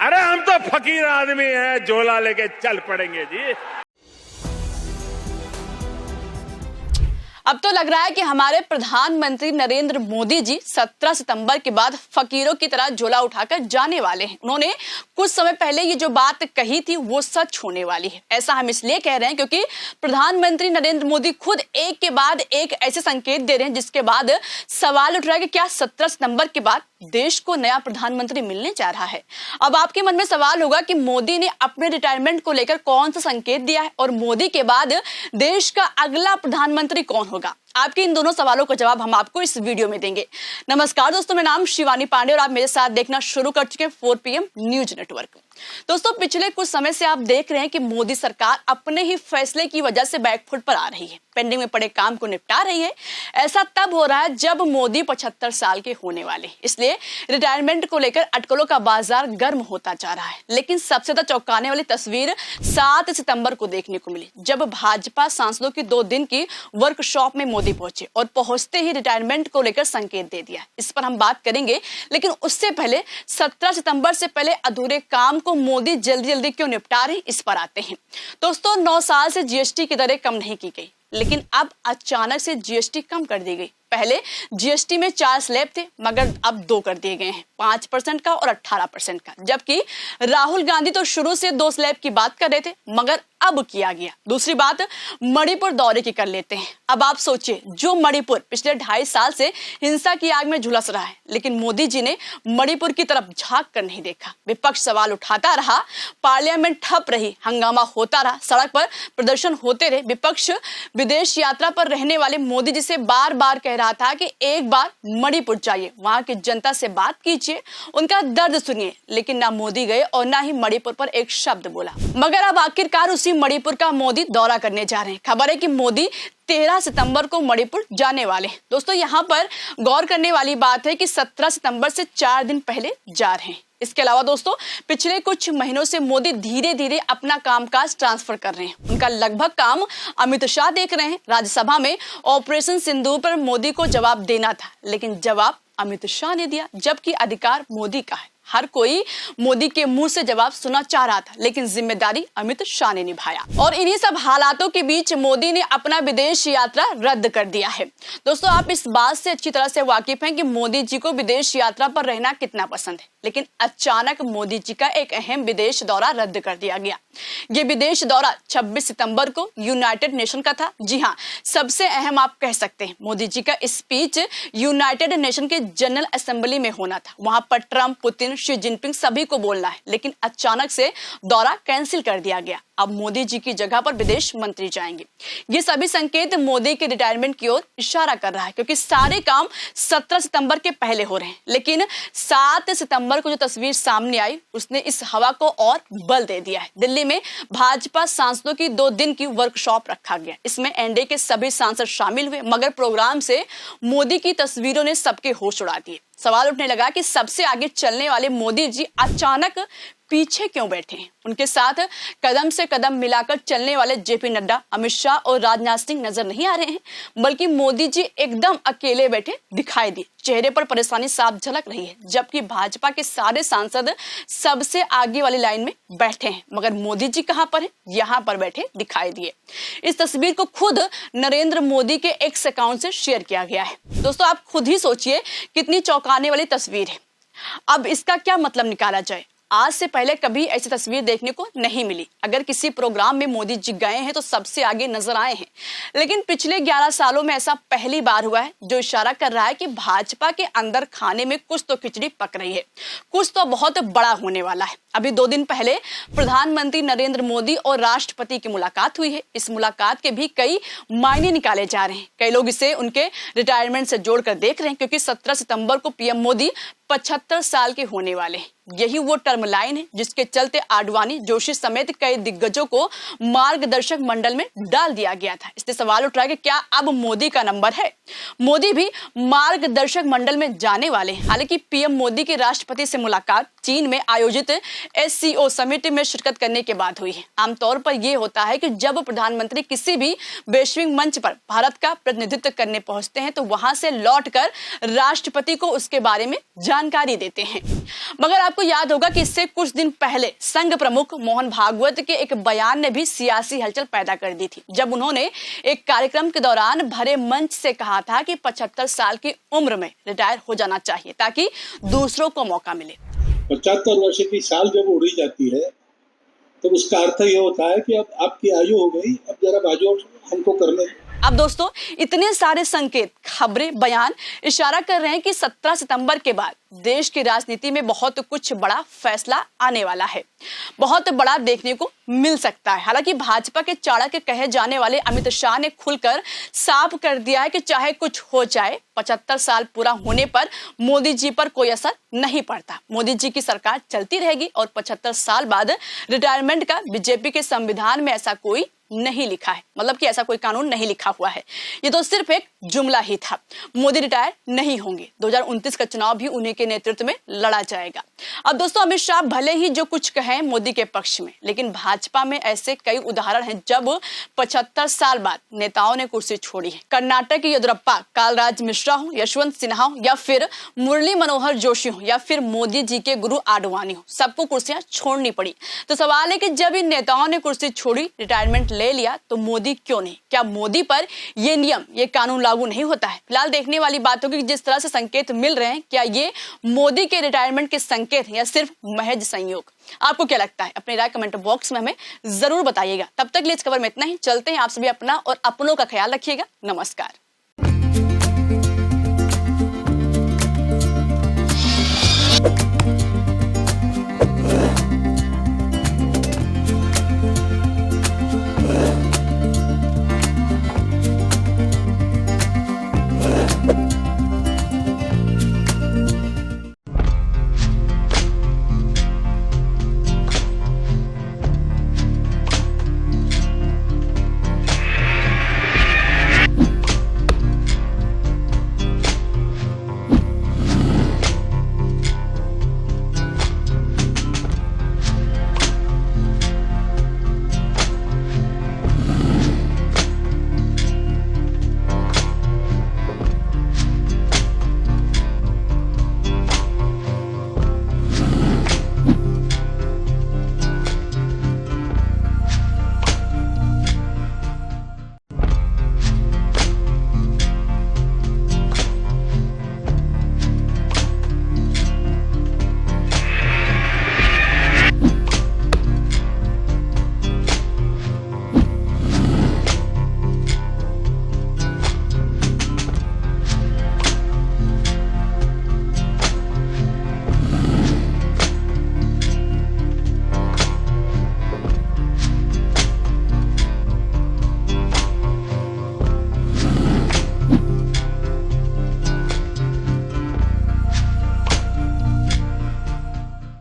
अरे हम तो फकीर आदमी हैं, झोला लेके चल पड़ेंगे जी। अब तो लग रहा है कि हमारे प्रधानमंत्री नरेंद्र मोदी जी 17 सितंबर के बाद फकीरों की तरह झोला उठाकर जाने वाले हैं। उन्होंने कुछ समय पहले ये जो बात कही थी वो सच होने वाली है। ऐसा हम इसलिए कह रहे हैं क्योंकि प्रधानमंत्री नरेंद्र मोदी खुद एक के बाद एक ऐसे संकेत दे रहे हैं जिसके बाद सवाल उठ रहा है कि क्या 17 सितंबर के बाद देश को नया प्रधानमंत्री मिलने जा रहा है। अब आपके मन में सवाल होगा कि मोदी ने अपने रिटायरमेंट को लेकर कौन सा संकेत दिया है और मोदी के बाद देश का अगला प्रधानमंत्री कौन होगा। आपके इन दोनों सवालों का जवाब हम आपको इस वीडियो में देंगे। नमस्कार दोस्तों, मेरा नाम शिवानी पांडे और आप मेरे साथ देखना शुरू कर चुके हैं 4 PM न्यूज नेटवर्क। दोस्तों, पिछले कुछ समय से आप देख रहे हैं कि मोदी सरकार अपने ही फैसले की वजह से बैकफुट पर आ रही है, पेंडिंग में पड़े काम को निपटा रही है। ऐसा तब हो रहा है जब मोदी 75 साल के होने वाले, इसलिए रिटायरमेंट को लेकर अटकलों का बाजार गर्म होता जा रहा है। लेकिन सबसे ज्यादा चौंकाने वाली तस्वीर 7 सितंबर को देखने को मिली, जब भाजपा सांसदों की 2 दिन की वर्कशॉप में मोदी पहुंचे और पहुंचते ही रिटायरमेंट को लेकर संकेत दे दिया। इस पर हम बात करेंगे, लेकिन उससे पहले 17 सितंबर से पहले अधूरे काम को मोदी जल्दी जल्दी क्यों निपटा रहे, इस पर आते हैं। दोस्तों, 9 साल से जीएसटी की दरें कम नहीं की गई, लेकिन अब अचानक से जीएसटी कम कर दी गई। पहले जीएसटी में 4 स्लैब थे, मगर अब 2 कर दिए गए हैं, 5% का और 18% का। जबकि राहुल गांधी तो शुरू से 2 स्लैब की बात कर रहे थे, मगर अब किया गया। दूसरी बात, मणिपुर दौरे की कर लेते हैं। अब आप सोचिए, जो मणिपुर पिछले 2.5 साल से हिंसा की आग में झुलस रहा है, लेकिन मोदी जी ने मणिपुर की तरफ झांक कर नहीं देखा। विपक्ष सवाल उठाता रहा, पार्लियामेंट ठप रही, हंगामा होता रहा, सड़क पर प्रदर्शन होते रहे। विपक्ष विदेश यात्रा पर रहने वाले मोदी जी से बार बार कह रहा था कि एक बार मणिपुर जाइए, वहां की जनता से बात कीजिए, उनका दर्द सुनिए। लेकिन ना मोदी गए और ना ही मणिपुर पर एक शब्द बोला। मगर अब आखिरकार उसी मणिपुर का मोदी दौरा करने जा रहे हैं। खबर है कि मोदी 13 सितंबर को मणिपुर जाने वाले हैं। दोस्तों, यहाँ पर गौर करने वाली बात है कि 17 सितंबर से 4 दिन पहले जा रहे हैं। इसके अलावा दोस्तों, पिछले कुछ महीनों से मोदी धीरे धीरे अपना कामकाज ट्रांसफर कर रहे हैं। उनका लगभग काम अमित शाह देख रहे हैं। राज्यसभा में ऑपरेशन सिंदूर पर मोदी को जवाब देना था, लेकिन जवाब अमित शाह ने दिया, जबकि अधिकार मोदी का है। हर कोई मोदी के मुंह से जवाब सुनना चाह रहा था, लेकिन जिम्मेदारी अमित शाह ने निभाया। और इन्हीं सब हालातों के बीच मोदी ने अपना विदेश यात्रा रद्द कर दिया है। दोस्तों, आप इस बात से अच्छी तरह से वाकिफ हैं कि मोदी जी को विदेश यात्रा पर रहना कितना पसंद है, लेकिन अचानक मोदी जी का एक अहम विदेश दौरा रद्द कर दिया गया। ये विदेश दौरा 26 सितंबर को यूनाइटेड नेशन का था। जी हाँ, सबसे अहम आप कह सकते हैं। मोदी जी का स्पीच यूनाइटेड नेशन के जनरल असेंबली में होना था। वहां पर ट्रंप, पुतिन, शी जिनपिंग सभी को बोलना है, लेकिन अचानक से दौरा कैंसिल कर दिया गया। अब मोदी जी की जगह पर विदेश मंत्री जाएंगे। ये सभी संकेत मोदी के रिटायरमेंट की ओर इशारा कर रहा है, क्योंकि सारे काम 17 सितंबर के पहले हो रहे हैं। लेकिन 7 सितंबर को जो तस्वीर सामने आई, उसने इस हवा को और बल दे दिया है। दिल्ली में भाजपा सांसदों की 2 दिन की वर्कशॉप रखा गया। इसमें एनडीए के सभी सांसद शामिल हुए, मगर प्रोग्राम से मोदी की तस्वीरों ने सबके होश उड़ा दिए। सवाल उठने लगा कि सबसे आगे चलने वाले मोदी जी अचानक पीछे क्यों बैठे हैं। उनके साथ कदम से कदम मिलाकर चलने वाले जेपी नड्डा, अमित शाह और राजनाथ सिंह नजर नहीं आ रहे हैं, बल्कि मोदी जी एकदम अकेले बैठे दिखाई दिए। चेहरे पर परेशानी साफ झलक रही है, जबकि भाजपा के सारे सांसद सबसे आगे वाली लाइन में बैठे हैं, मगर मोदी जी कहां पर हैं? यहां पर बैठे दिखाई दिए। इस तस्वीर को खुद नरेंद्र मोदी के एक्स अकाउंट से शेयर किया गया है। दोस्तों, आप खुद ही सोचिए कितनी चौंकाने वाली तस्वीर है। अब इसका क्या मतलब निकाला जाए? आज से पहले कभी ऐसी तस्वीर देखने को नहीं मिली। अगर किसी प्रोग्राम में मोदी जी गए हैं तो सबसे आगे नजर आए हैं, लेकिन पिछले 11 सालों में ऐसा पहली बार हुआ है, जो इशारा कर रहा है कि भाजपा के अंदर खाने में कुछ तो खिचड़ी पक रही है, कुछ तो बहुत बड़ा होने वाला है। अभी 2 दिन पहले प्रधानमंत्री नरेंद्र मोदी और राष्ट्रपति की मुलाकात हुई है। इस मुलाकात के भी कई मायने निकाले जा रहे हैं। कई लोग इसे उनके रिटायरमेंट से जोड़कर देख रहे हैं, क्योंकि 17 सितंबर को पीएम मोदी 75 साल के होने वाले हैं। यही वो टर्म लाइन है जिसके चलते आडवाणी, जोशी समेत कई दिग्गजों को मार्गदर्शक मंडल में डाल दिया गया था। इससे सवाल उठ रहा है कि क्या अब मोदी का नंबर है? मोदी भी मार्गदर्शक मंडल में जाने वाले हैं। हालांकि पीएम मोदी की राष्ट्रपति से मुलाकात चीन में आयोजित एससीओ समिट में शिरकत करने के बाद हुई है। आमतौर पर यह होता है कि जब प्रधानमंत्री किसी भी वैश्विक मंच पर भारत का प्रतिनिधित्व करने पहुंचते हैं तो वहां से लौटकर राष्ट्रपति को उसके बारे में जानकारी देते हैं। मगर आपको याद होगा कि इससे कुछ दिन पहले संघ प्रमुख मोहन भागवत के एक बयान ने भी सियासी हलचल पैदा कर दी थी, जब उन्होंने एक कार्यक्रम के दौरान भरे मंच से कहा था कि 75 साल की उम्र में रिटायर हो जाना चाहिए ताकि दूसरों को मौका मिले। 75 वर्ष की साल जब उड़ी जाती है तो उसका अर्थ ये होता है कि अब आपकी आयु हो गई, अब जरा बाजू हमको करने। अब दोस्तों, इतने सारे संकेत, खबरें, बयान इशारा कर रहे हैं कि 17 सितंबर के बाद देश की राजनीति में बहुत कुछ बड़ा फैसला आने वाला है, बहुत बड़ा देखने को मिल सकता है। हालांकि भाजपा के चाणक्य कहे जाने वाले अमित शाह ने खुलकर साफ कर दिया है कि चाहे कुछ हो जाए, 75 साल पूरा होने पर मोदी जी पर कोई असर नहीं पड़ता। मोदी जी की सरकार चलती रहेगी और 75 साल बाद रिटायरमेंट का बीजेपी के संविधान में ऐसा कोई नहीं लिखा है, मतलब कि ऐसा कोई कानून नहीं लिखा हुआ है। ये तो सिर्फ एक जुमला ही था। मोदी रिटायर नहीं होंगे। 2029 का चुनाव भी उन्हीं के नेतृत्व में लड़ा जाएगा। अब दोस्तों, अमित शाह भले ही जो कुछ कहें मोदी के पक्ष में, लेकिन भाजपा में ऐसे कई उदाहरण हैं जब 75 साल बाद नेताओं ने कुर्सी छोड़ी है। कर्नाटक की येदियुरप्पा, कालराज मिश्रा हो, यशवंत सिन्हा हो, या फिर मुरली मनोहर जोशी हो, या फिर मोदी जी के गुरु आडवाणी हो, सबको कुर्सियां छोड़नी पड़ी। तो सवाल है कि जब इन नेताओं ने कुर्सी छोड़ी, रिटायरमेंट ले लिया, तो मोदी क्यों नहीं? क्या मोदी पर ये नियम, ये कानून लागू नहीं होता है? फिलहाल देखने वाली बात होगी कि जिस तरह से संकेत मिल रहे हैं, क्या ये मोदी के रिटायरमेंट के संकेत हैं या सिर्फ महज संयोग? आपको क्या लगता है? अपनी राय कमेंट बॉक्स में हमें जरूर बताइएगा। तब तक लिए इस खबर में इतना ही। चलते हैं, आप सभी अपना और अपनों का ख्याल रखिएगा। नमस्कार।